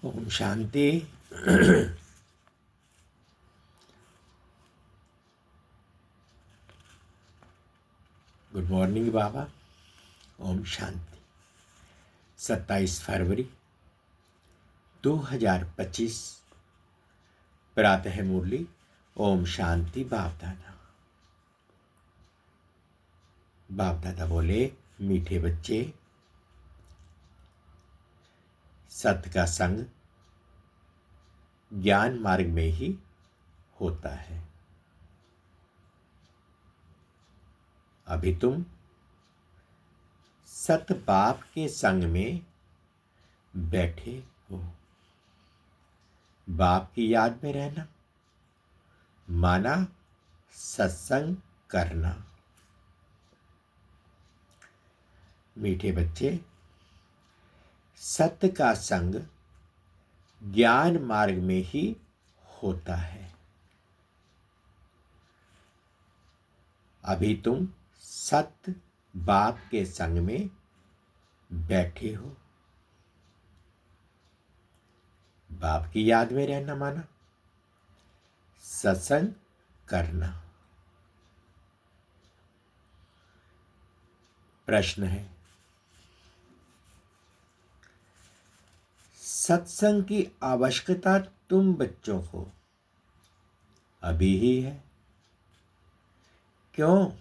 Om Shanti. Good morning बाबा। ओम शांति। 27 फरवरी 2025 प्रातः मुरली। ओम शांति। बाप दादा बोले, मीठे बच्चे, सत्य का संग ज्ञान मार्ग में ही होता है। अभी तुम सत्य बाप के संग में बैठे हो। बाप की याद में रहना माना सत्संग करना। मीठे बच्चे, सत्य का संग ज्ञान मार्ग में ही होता है। अभी तुम सत्य बाप के संग में बैठे हो। बाप की याद में रहना माना सत्संग करना। प्रश्न है, सत्संग की आवश्यकता तुम बच्चों को अभी ही है। क्यों?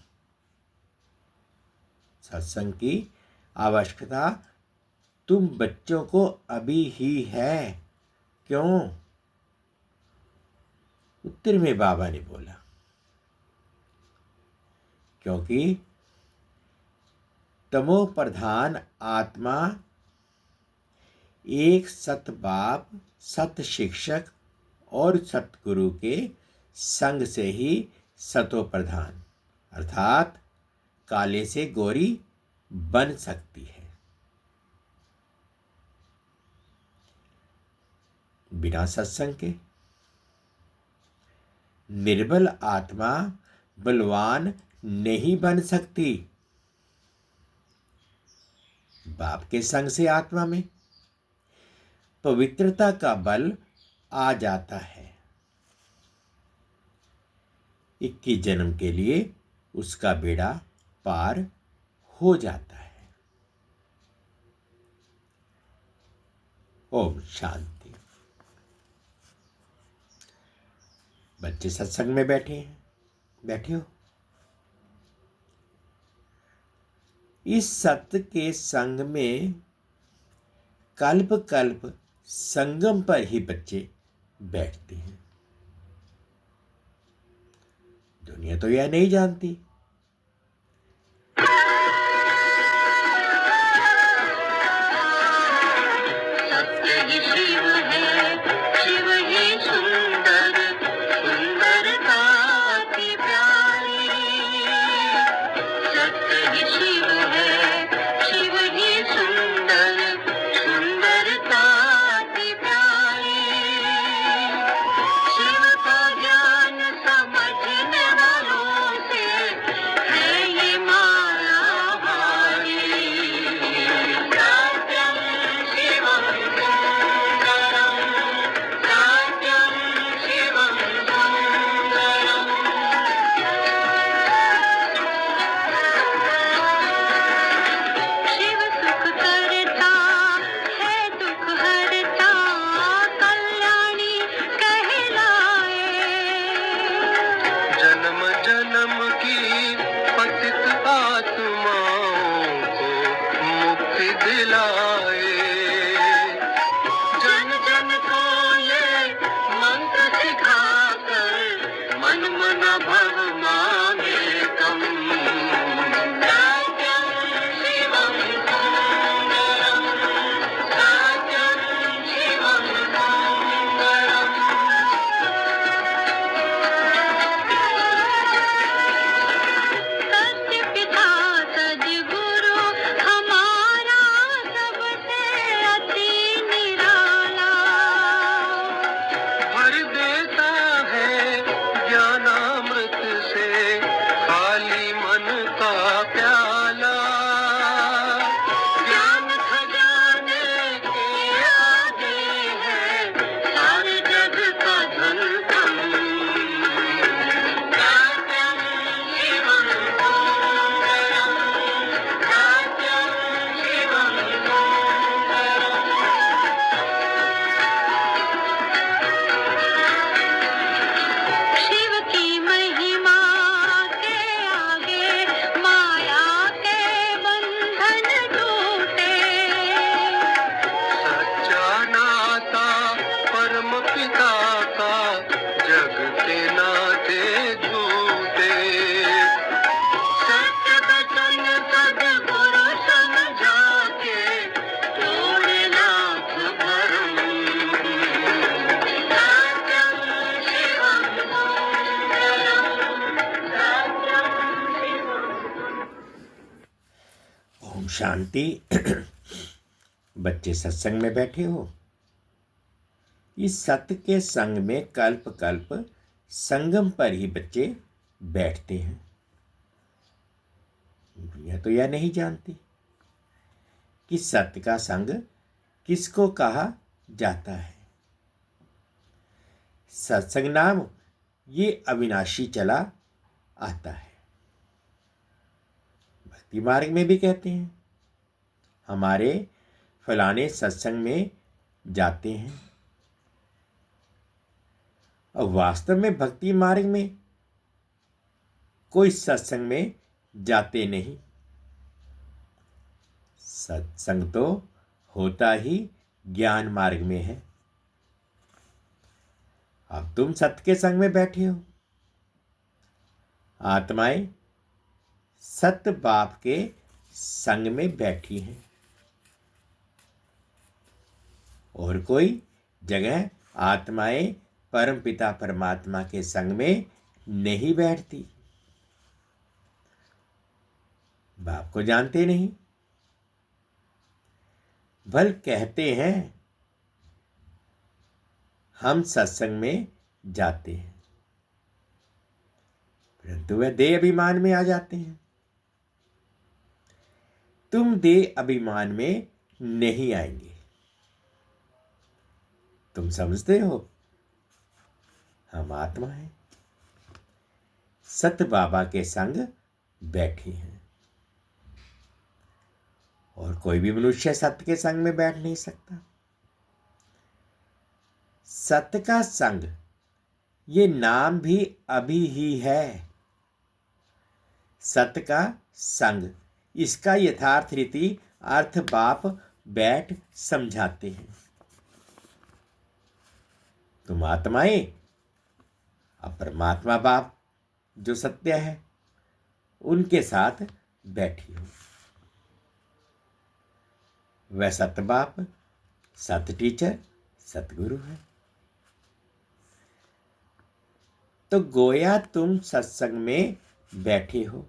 सत्संग की आवश्यकता तुम बच्चों को अभी ही है। क्यों? उत्तर में बाबा ने बोला, क्योंकि तमो प्रधान आत्मा एक सत्य बाप, सत्य शिक्षक और सतगुरु के संग से ही सतो प्रधान अर्थात काले से गोरी बन सकती है। बिना सत्संग के निर्बल आत्मा बलवान नहीं बन सकती। बाप के संग से आत्मा में पवित्रता का बल आ जाता है। 21 जन्म के लिए उसका बेड़ा पार हो जाता है। ओम शांति। बच्चे सत्संग में बैठे हो। इस सत्य के संग में कल्प कल्प संगम पर ही बच्चे बैठते हैं। दुनिया तो यह नहीं जानती। शांति। बच्चे सत्संग में बैठे हो। इस सत्य के संग में कल्प कल्प संगम पर ही बच्चे बैठते हैं। दुनिया तो यह नहीं जानती कि सत्य का संग किसको कहा जाता है। सत्संग नाम ये अविनाशी चला आता है। भक्ति मार्ग में भी कहते हैं हमारे फलाने सत्संग में जाते हैं, और वास्तव में भक्ति मार्ग में कोई सत्संग में जाते नहीं। सत्संग तो होता ही ज्ञान मार्ग में है। अब तुम सत्य के संग में बैठे हो। आत्माएं सत्य बाप के संग में बैठी हैं, और कोई जगह आत्माएं परमपिता परमात्मा के संग में नहीं बैठती। बाप को जानते नहीं, भल कहते हैं हम सत्संग में जाते हैं, परंतु वह देह अभिमान में आ जाते हैं। तुम देह अभिमान में नहीं आएंगे। तुम समझते हो हम आत्मा हैं, सत्य बाबा के संग बैठे हैं, और कोई भी मनुष्य सत्य के संग में बैठ नहीं सकता। सत्य का संग ये नाम भी अभी ही है। सत्य का संग, इसका यथार्थ रीति अर्थ बाप बैठ समझाते हैं। तुम आत्माएं अब परमात्मा बाप जो सत्य है उनके साथ बैठी हो। वह सत्य बाप, सत्य टीचर, सतगुरु है। तो गोया तुम सत्संग में बैठे हो,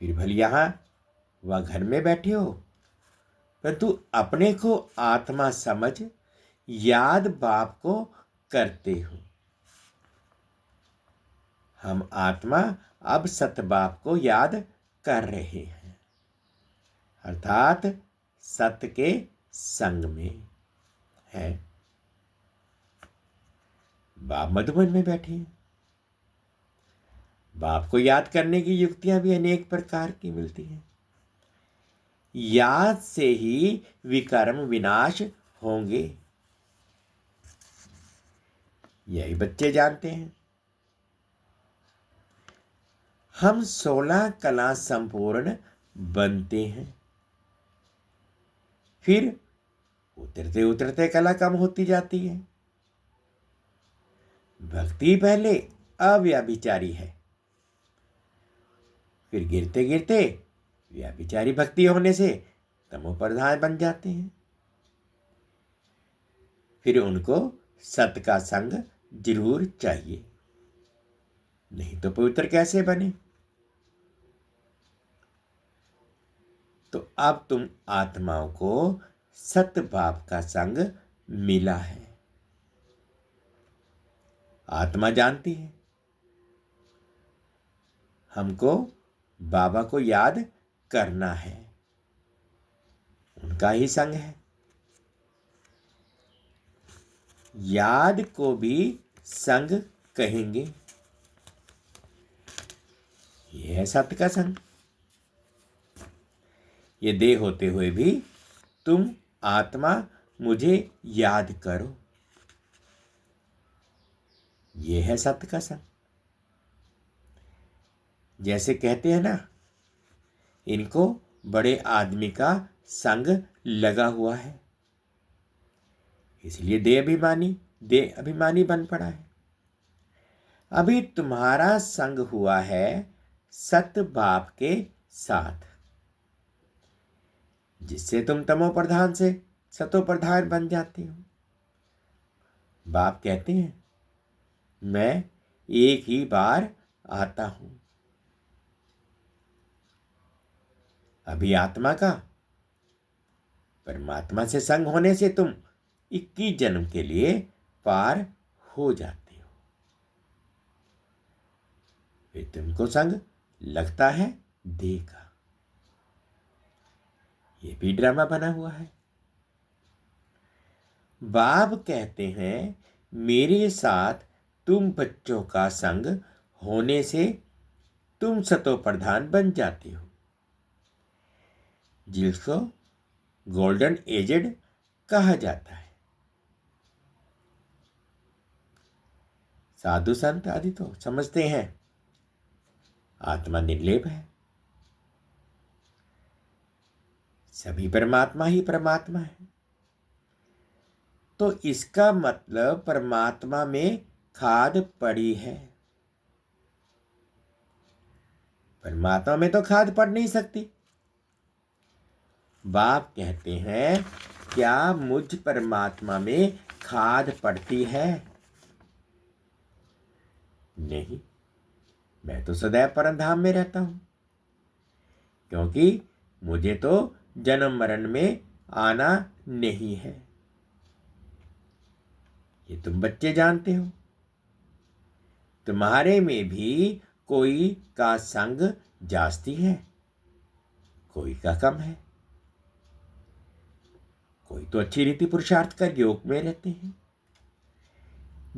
फिर भले यहां व घर में बैठे हो, परंतु अपने को आत्मा समझ याद बाप को करते हो। हम आत्मा अब सत्य बाप को याद कर रहे हैं, अर्थात सत्य के संग में है। बाप मधुबन में बैठे हैं। बाप को याद करने की युक्तियां भी अनेक प्रकार की मिलती हैं। याद से ही विकर्म विनाश होंगे, यही बच्चे जानते हैं। हम 16 कला संपूर्ण बनते हैं, फिर उतरते उतरते कला कम होती जाती है। भक्ति पहले अव्यभिचारी है, फिर गिरते गिरते व्याभिचारी भक्ति होने से तमोप्रधान बन जाते हैं। फिर उनको सत्य का संग जरूर चाहिए, नहीं तो पवित्र कैसे बने। तो अब तुम आत्माओं को सत्य बाप का संग मिला है। आत्मा जानती है हमको बाबा को याद करना है, उनका ही संग है। याद को भी संग कहेंगे, यह है सत्य का संग। ये देह होते हुए भी तुम आत्मा मुझे याद करो, यह है सत्य का संग। जैसे कहते हैं ना, इनको बड़े आदमी का संग लगा हुआ है, इसलिए देह अभिमानी बन पड़ा है। अभी तुम्हारा संग हुआ है सत्य बाप के साथ, जिससे तुम तमो प्रधान से सतो प्रधान बन जाते हो। बाप कहते हैं मैं एक ही बार आता हूं, अभी आत्मा का परमात्मा से संग होने से तुम 21 जन्म के लिए पार हो जाते हो। फिर तुमको संग लगता है देह का। ये भी ड्रामा बना हुआ है। बाप कहते हैं मेरे साथ तुम बच्चों का संग होने से तुम सतो प्रधान बन जाते हो, जिसको गोल्डन एजेड कहा जाता है। साधु संत आदि तो समझते हैं आत्मा निर्लेप है, सभी परमात्मा ही परमात्मा है। तो इसका मतलब परमात्मा में खाद पड़ी है। परमात्मा में तो खाद पड़ नहीं सकती। बाप कहते हैं क्या मुझ परमात्मा में खाद पड़ती है? नहीं, मैं तो सदैव परमधाम में रहता हूं, क्योंकि मुझे तो जन्म मरण में आना नहीं है। ये तुम बच्चे जानते हो। तुम्हारे में भी कोई का संग जास्ती है, कोई का कम है। कोई तो अच्छी रीति पुरुषार्थ कर योग में रहते हैं।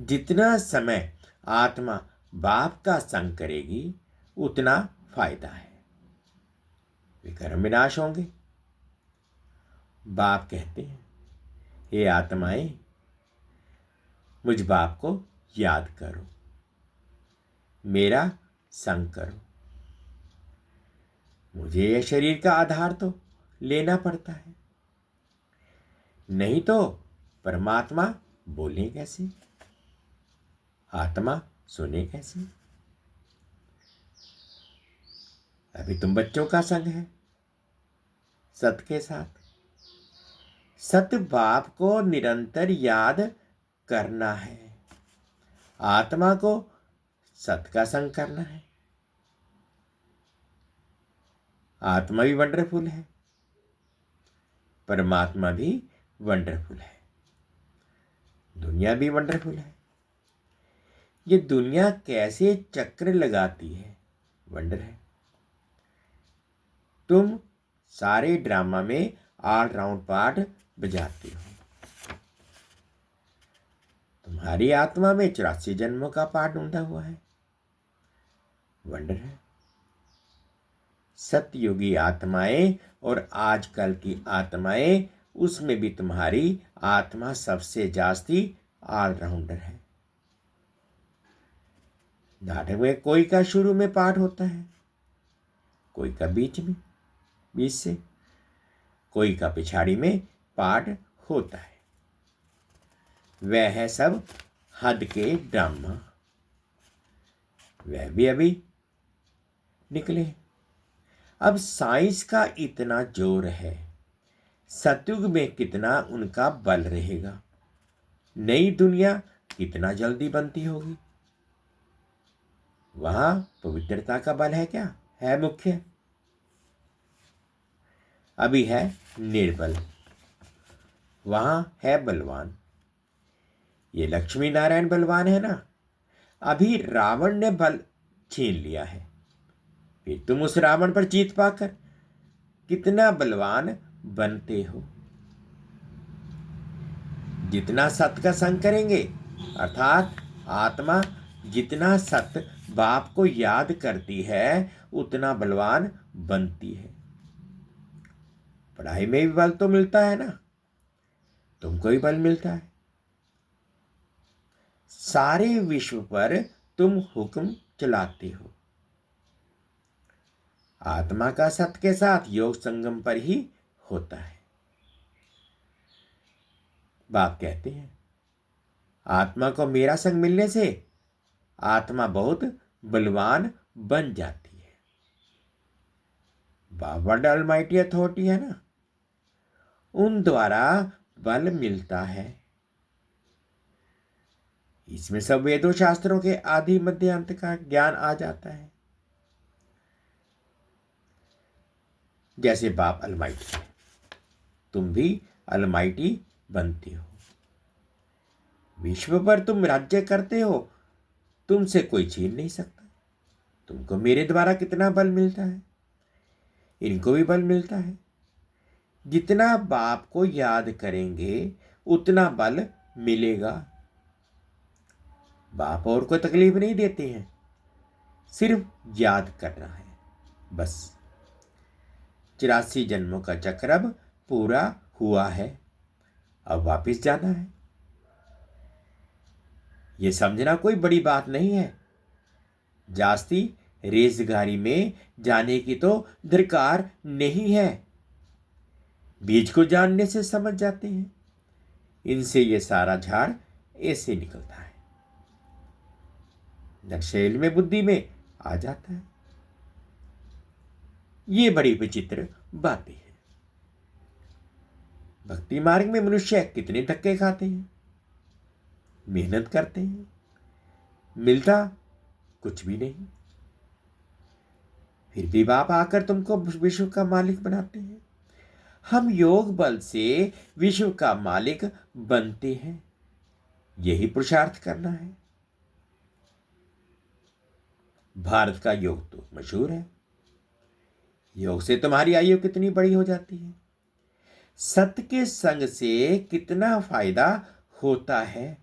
जितना समय आत्मा बाप का संग करेगी उतना फायदा है, विकर्म विनाश होंगे। बाप कहते हैं हे आत्माएं, मुझ बाप को याद करो, मेरा संग करो। मुझे यह शरीर का आधार तो लेना पड़ता है, नहीं तो परमात्मा बोले कैसे, आत्मा सुने कैसे। अभी तुम बच्चों का संग है सत के साथ। सत बाप को निरंतर याद करना है, आत्मा को सत का संग करना है। आत्मा भी वंडरफुल है, परमात्मा भी वंडरफुल है, दुनिया भी वंडरफुल है। ये दुनिया कैसे चक्र लगाती है, वंडर है। तुम सारे ड्रामा में ऑलराउंड पार्ट बजाते हो। तुम्हारी आत्मा में 84 जन्मों का पार्ट ढूंढा हुआ है, वंडर है। सतयुगी आत्माएं और आजकल की आत्माएं, उसमें भी तुम्हारी आत्मा सबसे जास्ती ऑलराउंडर है। नाटक में कोई का शुरू में पाठ होता है, कोई का बीच में, बीच से, कोई का पिछाड़ी में पाठ होता है। वह है सब हद के ड्रामा, वह भी अभी निकले। अब साइंस का इतना जोर है, सतयुग में कितना उनका बल रहेगा, नई दुनिया कितना जल्दी बनती होगी। वहां पवित्रता का बल है क्या, है मुख्य? अभी है निर्बल, वहां है बलवान। ये लक्ष्मी नारायण बलवान है ना, अभी रावण ने बल छीन लिया है, फिर तुम उस रावण पर जीत पाकर कितना बलवान बनते हो। जितना सत्य का संग करेंगे, अर्थात आत्मा जितना सत्य बाप को याद करती है उतना बलवान बनती है। पढ़ाई में भी बल तो मिलता है ना, तुमको भी बल मिलता है। सारे विश्व पर तुम हुक्म चलाते हो। आत्मा का सत्य के साथ योग संगम पर ही होता है। बाप कहते हैं आत्मा को मेरा संग मिलने से आत्मा बहुत बलवान बन जाती है। बाप वर्ल्ड ऑलमाइटी अथॉरिटी है ना, उन द्वारा बल मिलता है। इसमें सब वेदों शास्त्रों के आदि मध्य अंत का ज्ञान आ जाता है। जैसे बाप अलमाइटी है, तुम भी अलमाइटी बनते हो। विश्व पर तुम राज्य करते हो, तुमसे कोई छीन नहीं सकता। तुमको मेरे द्वारा कितना बल मिलता है, इनको भी बल मिलता है। जितना बाप को याद करेंगे उतना बल मिलेगा। बाप और कोई तकलीफ नहीं देते हैं, सिर्फ याद करना है बस। 84 जन्मों का चक्र अब पूरा हुआ है, अब वापस जाना है। यह समझना कोई बड़ी बात नहीं है। जास्ती रेसगाड़ी में जाने की तो दरकार नहीं है। बीज को जानने से समझ जाते हैं, इनसे ये सारा झाड़ ऐसे निकलता है, नक्शेल में बुद्धि में आ जाता है। ये बड़ी विचित्र बातें हैं। भक्ति मार्ग में मनुष्य कितने धक्के खाते हैं, मेहनत करते हैं, मिलता कुछ भी नहीं। फिर भी बाप आकर तुमको विश्व का मालिक बनाते हैं। हम योग बल से विश्व का मालिक बनते हैं, यही पुरुषार्थ करना है। भारत का योग तो मशहूर है। योग से तुम्हारी आयु कितनी बड़ी हो जाती है, सत्य के संग से कितना फायदा होता है।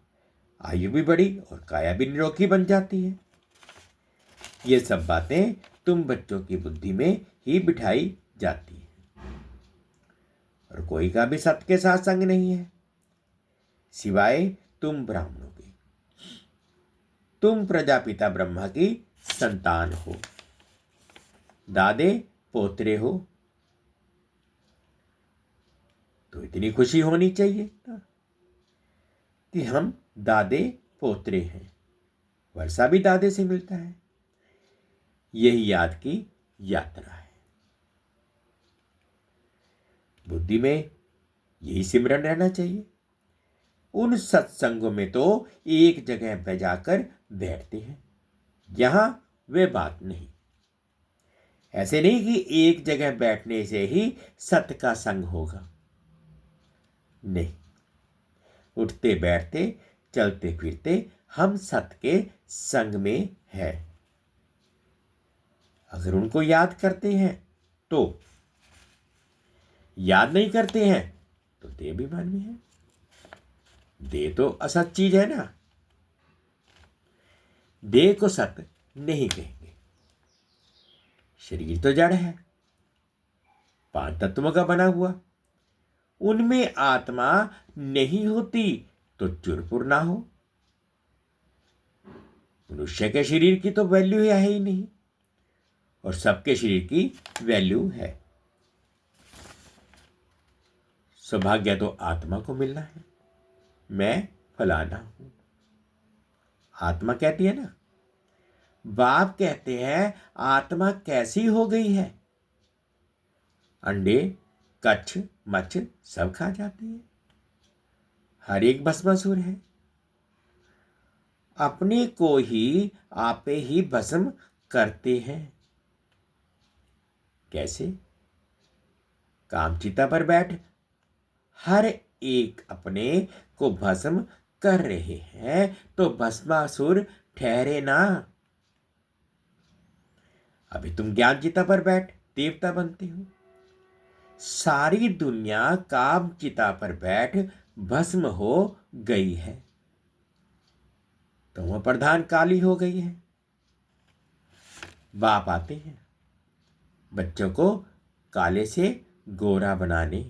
आयु भी बड़ी और काया भी निरोगी बन जाती है। ये सब बातें तुम बच्चों की बुद्धि में ही बिठाई जाती है, और कोई का भी सत्य के साथ संग नहीं है सिवाय तुम ब्राह्मणों के। तुम प्रजापिता ब्रह्मा की संतान हो, दादे पोतरे हो, तो इतनी खुशी होनी चाहिए कि हम दादे पोतरे हैं। वर्षा भी दादे से मिलता है। यही याद की यात्रा है। बुद्धि में यही सिमरन रहना चाहिए। उन सत्संगों में तो एक जगह पे जाकर बैठते हैं, यहां वे बात नहीं। ऐसे नहीं कि एक जगह बैठने से ही सत्य का संग होगा, नहीं। उठते बैठते चलते फिरते हम सत्य के संग में है। अगर उनको याद करते हैं तो, याद नहीं करते हैं तो देहाभिमान में है। देह तो असत चीज है ना, देह को सत्य नहीं कहेंगे। शरीर तो जड़ है, 5 तत्वों का बना हुआ, उनमें आत्मा नहीं होती तो चुरपुर ना हो। मनुष्य के शरीर की तो वैल्यू है ही नहीं, और सबके शरीर की वैल्यू है। सौभाग्य तो आत्मा को मिलना है। मैं फलाना हूं, आत्मा कहती है ना। बाप कहते हैं आत्मा कैसी हो गई है, अंडे कच्छ मच्छ सब खा जाती है, हर एक भस्मासुर है। अपने को ही आपे ही भस्म करते हैं। कैसे? कामचिता पर बैठ हर एक अपने को भस्म कर रहे हैं, तो भस्मासुर ठहरे ना। अभी तुम ज्ञान चिता पर बैठ देवता बनते हो। सारी दुनिया काम चिता पर बैठ भस्म हो गई है, तो वह प्रधान काली हो गई है। बाप आते हैं बच्चों को काले से गोरा बनाने,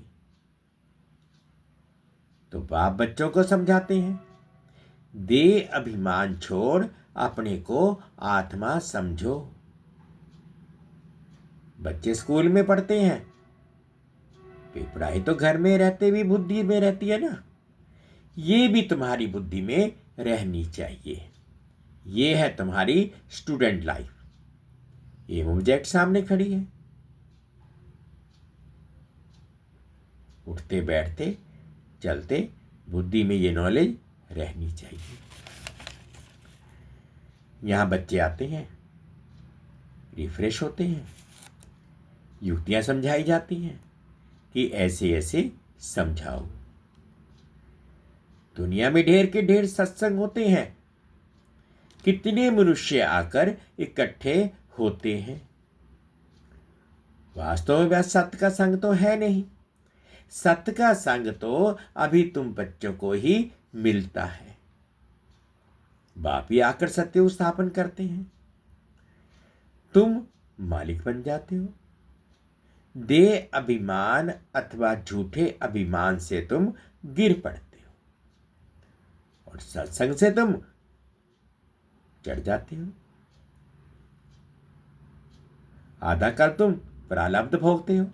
तो बाप बच्चों को समझाते हैं, दे अभिमान छोड़ अपने को आत्मा समझो। बच्चे स्कूल में पढ़ते हैं, पढ़ाई तो घर में रहते भी बुद्धि में रहती है ना। ये भी तुम्हारी बुद्धि में रहनी चाहिए। ये है तुम्हारी स्टूडेंट लाइफ। ये ऑब्जेक्ट सामने खड़ी है, उठते बैठते चलते बुद्धि में ये नॉलेज रहनी चाहिए। यहां बच्चे आते हैं, रिफ्रेश होते हैं, युक्तियां समझाई जाती हैं कि ऐसे ऐसे समझाओ। दुनिया में ढेर के ढेर सत्संग होते हैं, कितने मनुष्य आकर इकट्ठे होते हैं। वास्तव में वह सत्य का संग तो है नहीं। सत्य का संग तो अभी तुम बच्चों को ही मिलता है। बाप ही आकर सत्य स्थापन करते हैं, तुम मालिक बन जाते हो। देह अभिमान अथवा झूठे अभिमान से तुम गिर पड़ते हो और सत्संग से तुम चढ़ जाते हो। आधा काल तुम प्रारब्ध भोगते हो।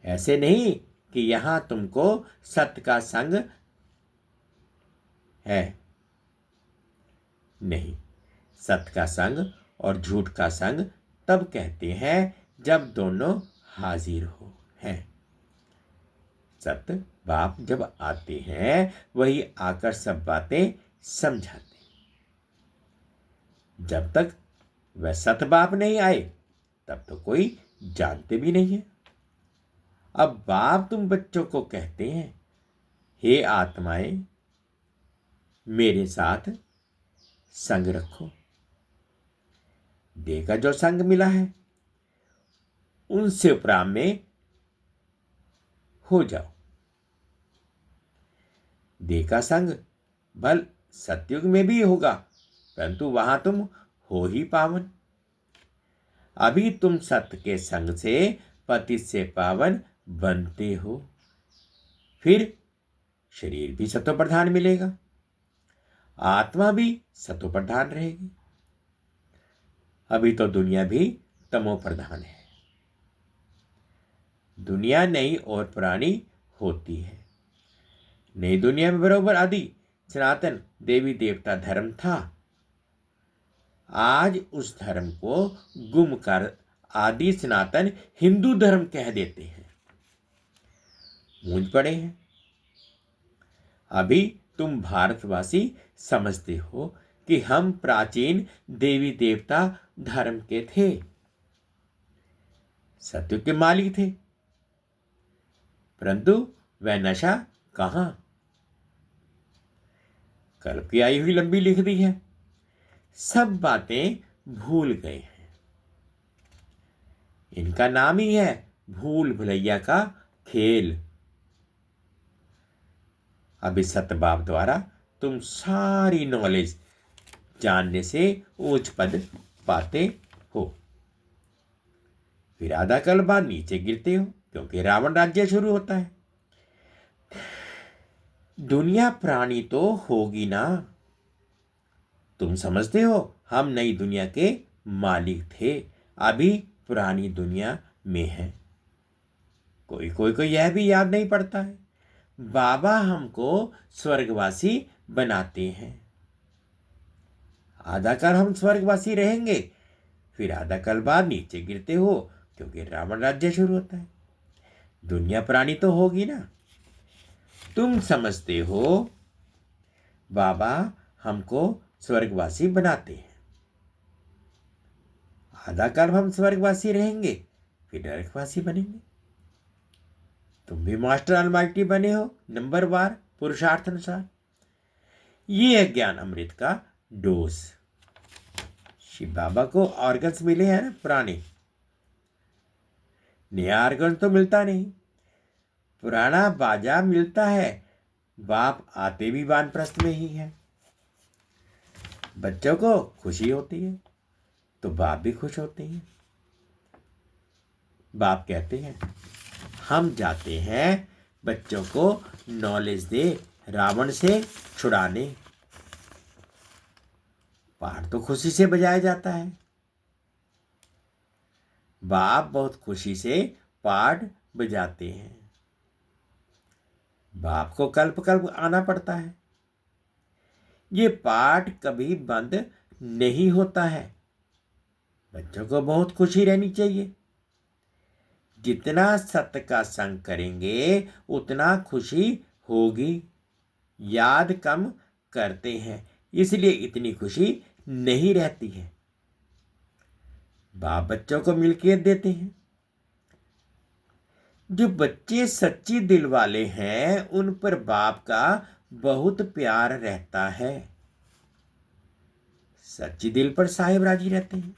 ऐसे नहीं कि यहां तुमको सत्य का संग है, नहीं। सत्य का संग और झूठ का संग तब कहते हैं जब दोनों हाजिर हो हैं। सत्य बाप जब आते हैं वही आकर सब बातें समझाते हैं। जब तक वह सत्य बाप नहीं आए तब तो कोई जानते भी नहीं है। अब बाप तुम बच्चों को कहते हैं, हे आत्माएं, मेरे साथ संग रखो। देह का जो संग मिला है उनसे उपराम में हो जाओ। देह का संग भल सतयुग में भी होगा, परंतु वहां तुम हो ही पावन। अभी तुम सत्य के संग से पतित से पावन बनते हो, फिर शरीर भी सतो प्रधान मिलेगा, आत्मा भी सतो प्रधान रहेगी। अभी तो दुनिया भी तमो प्रधान है। दुनिया नई और पुरानी होती है। नई दुनिया में बरोबर आदि सनातन देवी देवता धर्म था। आज उस धर्म को गुम कर आदि सनातन हिंदू धर्म कह देते हैं। मूंझ पड़े हैं। अभी तुम भारतवासी समझते हो कि हम प्राचीन देवी देवता धर्म के थे, सत्य के मालिक थे, परंतु वह नशा कहां। कल्प की आई हुई लंबी लिख दी है, सब बातें भूल गए हैं। इनका नाम ही है भूल भुलैया का खेल। अभी सतबाप द्वारा तुम सारी नॉलेज जानने से ऊंच पद पाते हो, फिर आधा कल बाद नीचे गिरते हो, क्योंकि रावण राज्य शुरू होता है। दुनिया प्राणी तो होगी ना। तुम समझते हो हम नई दुनिया के मालिक थे, अभी पुरानी दुनिया में है। कोई कोई को यह भी याद नहीं पड़ता है, बाबा हमको स्वर्गवासी बनाते हैं। आधा काल हम स्वर्गवासी रहेंगे, फिर आधा काल बाद नीचे गिरते हो, क्योंकि रावण राज्य शुरू होता है। दुनिया प्राणी तो होगी ना। तुम समझते हो बाबा हमको स्वर्गवासी बनाते हैं। आधा काल हम स्वर्गवासी रहेंगे, फिर नरकवासी बनेंगे। तुम भी मास्टर अलमाइटी बने हो नंबरवार पुरुषार्थ अनुसार। ये है ज्ञान अमृत का डोज। शिव बाबा को ऑर्गन्स मिले हैं ना पुराने, नया ऑर्गन तो मिलता नहीं। पुराना बाजा मिलता है। बाप आते भी वानप्रस्थ में ही है। बच्चों को खुशी होती है तो बाप भी खुश होते हैं। बाप कहते हैं हम जाते हैं बच्चों को नॉलेज दे रावण से छुड़ाने। पाठ तो खुशी से बजाया जाता है। बाप बहुत खुशी से पाठ बजाते हैं। बाप को कल्प कल्प आना पड़ता है। ये पाठ कभी बंद नहीं होता है। बच्चों को बहुत खुशी रहनी चाहिए। जितना सत्य का संग करेंगे उतना खुशी होगी। याद कम करते हैं, इसलिए इतनी खुशी नहीं रहती है। बाप बच्चों को मिल्कियत देते हैं। जो बच्चे सच्ची दिल वाले हैं उन पर बाप का बहुत प्यार रहता है। सच्ची दिल पर साहिब राजी रहते हैं।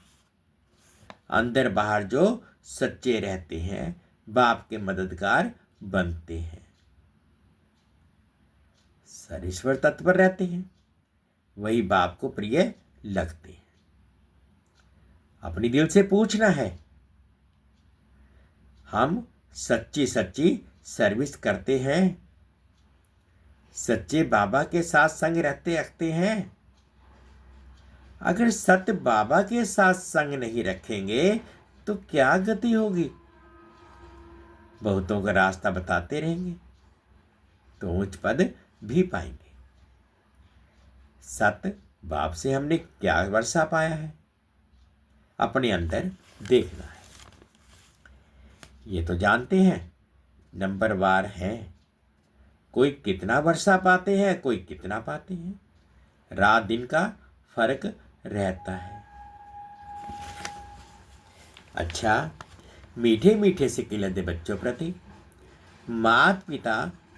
अंदर बाहर जो सच्चे रहते हैं बाप के मददगार बनते हैं। ईश्वर तत्पर रहते हैं, वही बाप को प्रिय लगते हैं। अपनी दिल से पूछना है, हम सच्ची सच्ची सर्विस करते हैं, सच्चे बाबा के साथ संग रखते हैं। अगर सत्य बाबा के साथ संग नहीं रखेंगे तो क्या गति होगी? बहुतों का रास्ता बताते रहेंगे तो उच्च पद भी पाएंगे। सत्य बाप से हमने क्या वर्षा पाया है, अपने अंदर देखना है। ये तो जानते हैं नंबरवार हैं, कोई कितना वर्षा पाते हैं, कोई कितना पाते हैं। रात दिन का फर्क रहता है। अच्छा, मीठे मीठे से खिलते बच्चों प्रति माता पिता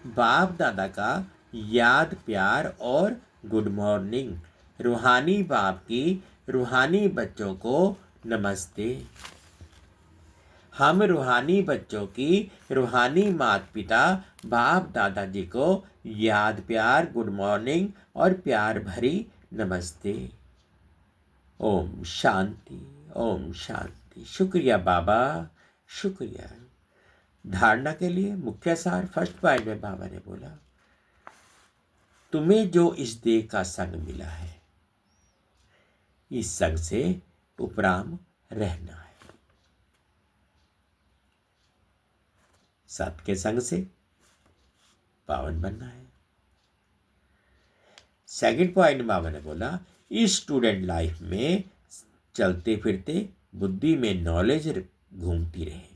बाप दादा का याद प्यार और गुड मॉर्निंग। रूहानी बाप की रूहानी बच्चों को नमस्ते। हम रूहानी बच्चों की रूहानी माता पिता बाप दादाजी को याद प्यार गुड मॉर्निंग और प्यार भरी नमस्ते। ओम शांति, ओम शांति। शुक्रिया बाबा, शुक्रिया। धारणा के लिए मुख्य सार फर्स्ट पॉइंट में बाबा ने बोला, तुम्हें जो इस देह का संग मिला है इस संग से उपराम रहना है। सत्य के संग से पावन बनना है। सेकंड पॉइंट बाबा ने बोला, इस स्टूडेंट लाइफ में चलते फिरते बुद्धि में नॉलेज घूमती रहे।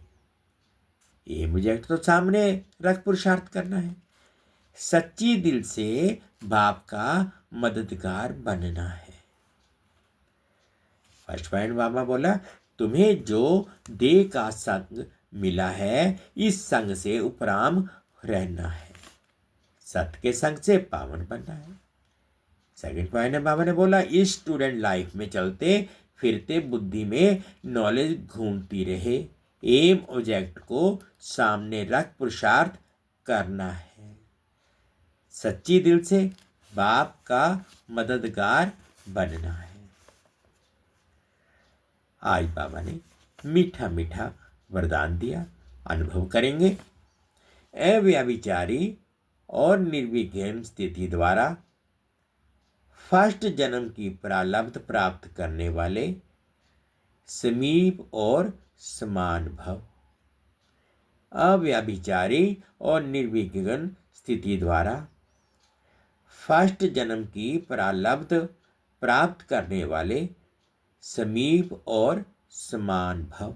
ये मुझे तो सामने रख पुरुषार्थ करना है। सच्ची दिल से बाप का मददगार बनना है। फर्स्ट पॉइंट बाबा बोला, तुम्हें जो देह का संग मिला है इस संग से उपराम रहना है। सत्य के संग से पावन बनना है। सेकंड पॉइंट में बाबा ने बोला, इस स्टूडेंट लाइफ में चलते फिरते बुद्धि में नॉलेज घूमती रहे। एम ऑब्जेक्ट को सामने रख पुरुषार्थ करना है। सच्ची दिल से बाप का मददगार बनना है। आज बाबा ने मीठा मीठा वरदान दिया, अनुभव करेंगे। अव्यभिचारी और निर्विघ्न स्थिति द्वारा फर्स्ट जन्म की प्रारब्ध प्राप्त करने वाले समीप और समान भव। अव्यभिचारी और निर्विघ्न स्थिति द्वारा फर्स्ट जन्म की प्रारब्ध प्राप्त करने वाले समीप और समान भव।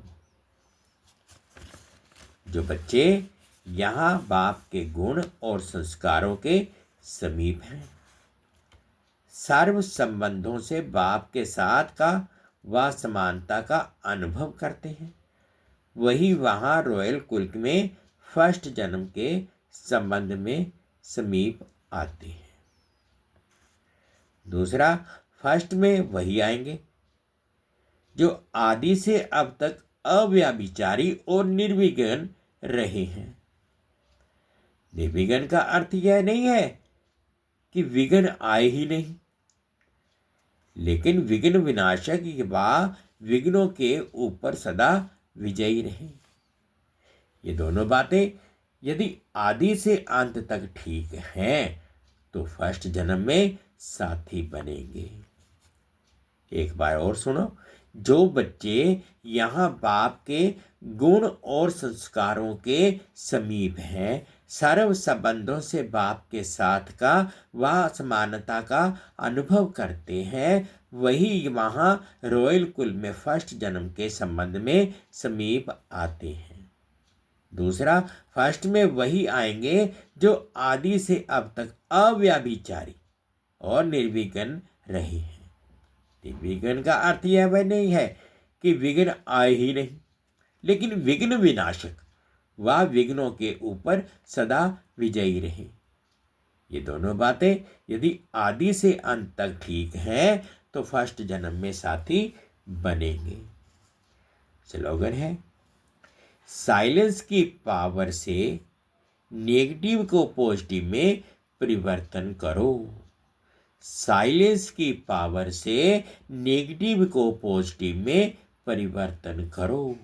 जो बच्चे यहाँ बाप के गुण और संस्कारों के समीप हैं, सर्व संबंधों से बाप के साथ का व समानता का अनुभव करते हैं, वही वहाँ रॉयल कुल में फर्स्ट जन्म के संबंध में समीप आते हैं। दूसरा, फर्स्ट में वही आएंगे जो आदि से अब तक अव्यभिचारी और निर्विघ्न रहे हैं। निर्विघ्न का अर्थ यह नहीं है कि विघ्न आए ही नहीं, लेकिन विघ्न विनाशक व विघ्नों के ऊपर सदा विजयी रहे। ये दोनों बातें यदि आदि से अंत तक ठीक हैं तो फर्स्ट जन्म में साथी बनेंगे। एक बार और सुनो, जो बच्चे यहाँ बाप के गुण और संस्कारों के समीप हैं, सर्व संबंधों से बाप के साथ का व समानता का अनुभव करते हैं, वही वहाँ रॉयल कुल में फर्स्ट जन्म के संबंध में समीप आते हैं। दूसरा, फर्स्ट में वही आएंगे जो आदि से अब तक अव्यभिचारी और निर्विघ्न रहे हैं। निर्विघ्न का अर्थ यह वह नहीं है कि विघ्न आए ही नहीं, लेकिन विघ्न विनाशक वह विघ्नों के ऊपर सदा विजयी रहे। ये दोनों बातें यदि आदि से अंत तक ठीक हैं तो फर्स्ट जन्म में साथी बनेंगे। स्लोगन है, साइलेंस की पावर से नेगेटिव को पॉजिटिव में परिवर्तन करो। साइलेंस की पावर से नेगेटिव को पॉजिटिव में परिवर्तन करो।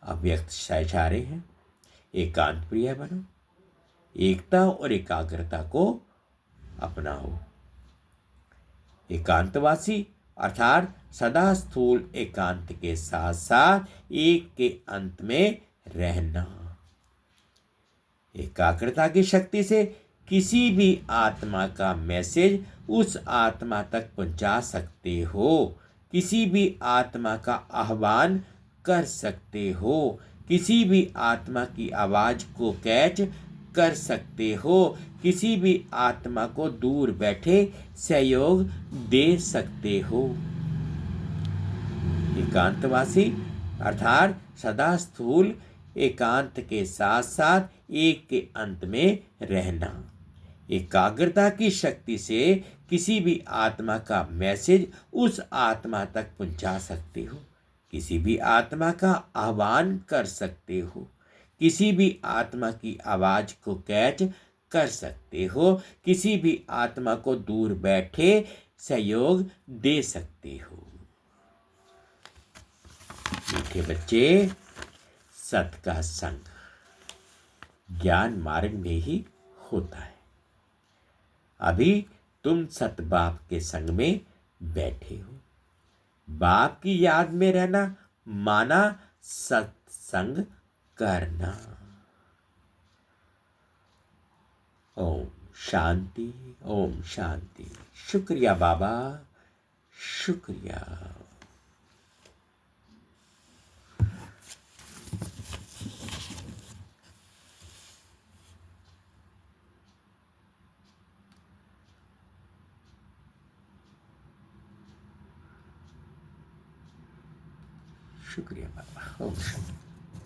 अव्यक्त सहचारे हैं, एकांत प्रिय बनो, एकता और एकाग्रता को अपनाओ। एकांतवासी अर्थात सदा स्थूल एकांत के साथ साथ एक के अंत में रहना। एकाग्रता की शक्ति से किसी भी आत्मा का मैसेज उस आत्मा तक पहुंचा सकते हो, किसी भी आत्मा का आह्वान कर सकते हो, किसी भी आत्मा की आवाज को कैच कर सकते हो, किसी भी आत्मा को दूर बैठे सहयोग दे सकते हो। एकांतवासी अर्थात सदा स्थूल एकांत के साथ साथ एक के अंत में रहना। एकाग्रता की शक्ति से किसी भी आत्मा का मैसेज उस आत्मा तक पहुंचा सकते हो, किसी भी आत्मा का आह्वान कर सकते हो, किसी भी आत्मा की आवाज को कैच कर सकते हो, किसी भी आत्मा को दूर बैठे सहयोग दे सकते हो। मीठे बच्चे, सत का संग ज्ञान मार्ग में ही होता है। अभी तुम सत बाप के संग में बैठे हो। बाप की याद में रहना माना सत्संग करना। ओम शांति, ओम शांति। शुक्रिया बाबा, शुक्रिया। शुक्रिया बाबा। ओम शांति।